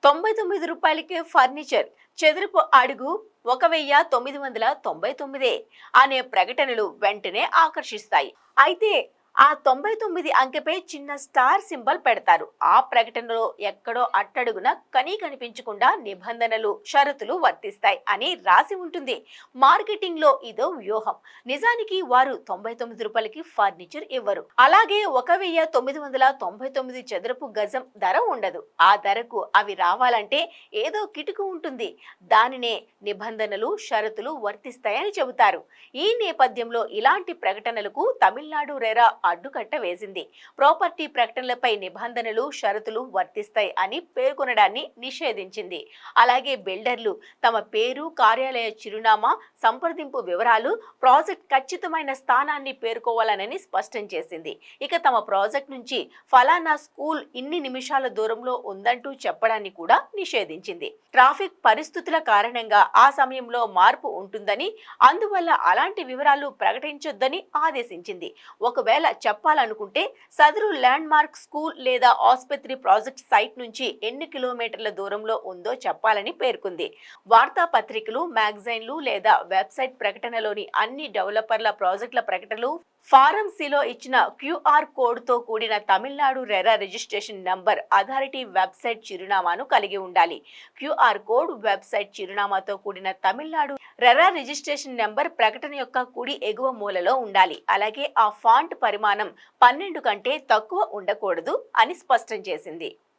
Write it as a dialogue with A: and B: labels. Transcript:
A: రూ. 99కే ఫర్నిచర్, చదరపు అడుగు 1999 అనే ప్రకటనలు వెంటనే ఆకర్షిస్తాయి. అయితే ఆ 99 అంకెపై చిన్న స్టార్ సింబల్ పెడతారు. ఆ ప్రకటనలో ఎక్కడో అట్టడుగున కనీ కనిపించకుండా నిబంధనలు, షరతులు వర్తిస్తాయి అని రాసి ఉంటుంది. మార్కెటింగ్ లో ఇదో వ్యూహం. నిజానికి వారు రూ. 99కి ఫర్నిచర్ ఇవ్వరు. అలాగే 1999 చదరపు గజం ధర ఉండదు. ఆ ధరకు అవి రావాలంటే ఏదో కిటుకు ఉంటుంది. దానినే నిబంధనలు, షరతులు వర్తిస్తాయని చెబుతారు. ఈ నేపథ్యంలో ఇలాంటి ప్రకటనలకు తమిళనాడు రెరా అడ్డుకట్ట వేసింది. ప్రాపర్టీ ప్రకటనలపై నిబంధనలు, షరతులు వర్తిస్తాయి అని పేర్కొనడాన్ని నిషేధించింది. అలాగే బిల్డర్లు తమ పేరు, కార్యాలయ చిరునామా, సంప్రదింపు వివరాలు, ప్రాజెక్ట్ ఖచ్చితమైన స్థానాన్ని పేర్కోవాలని స్పష్టం చేసింది. ఇక తమ ప్రాజెక్ట్ నుంచి ఫలానా స్కూల్ ఇన్ని నిమిషాల దూరంలో ఉందంటూ చెప్పడాన్ని కూడా నిషేధించింది. ట్రాఫిక్ పరిస్థితుల కారణంగా ఆ సమయంలో మార్పు ఉంటుందని, అందువల్ల అలాంటి వివరాలు ప్రకటించొద్దని ఆదేశించింది. ఒకవేళ చెప్పాలనుకుంటే సదరు ల్యాండ్ మార్క్ స్కూల్ లేదా ఆసుపత్రి ప్రాజెక్ట్ సైట్ నుంచి ఎన్ని కిలోమీటర్ల దూరంలో ఉందో చెప్పాలని పేర్కొంది. వార్తాపత్రికలు, మ్యాగజైన్లు లేదా వెబ్సైట్ ప్రకటనలోని అన్ని డెవలపర్ల ప్రాజెక్టుల ప్రకటనలు ఫారం సిలో ఇచ్చిన క్యూఆర్ కోడ్ తో కూడిన Tamil Nadu RERA registration number, authority website చిరునామాను కలిగి ఉండాలి. క్యూఆర్ కోడ్, వెబ్సైట్ చిరునామాతో కూడిన తమిళనాడు రెరా రిజిస్ట్రేషన్ నంబర్ ప్రకటన యొక్క కుడి ఎగువ మూలలో ఉండాలి. అలాగే ఆ ఫాంట్ పరిమాణం 12 కంటే తక్కువ ఉండకూడదు అని స్పష్టం చేసింది.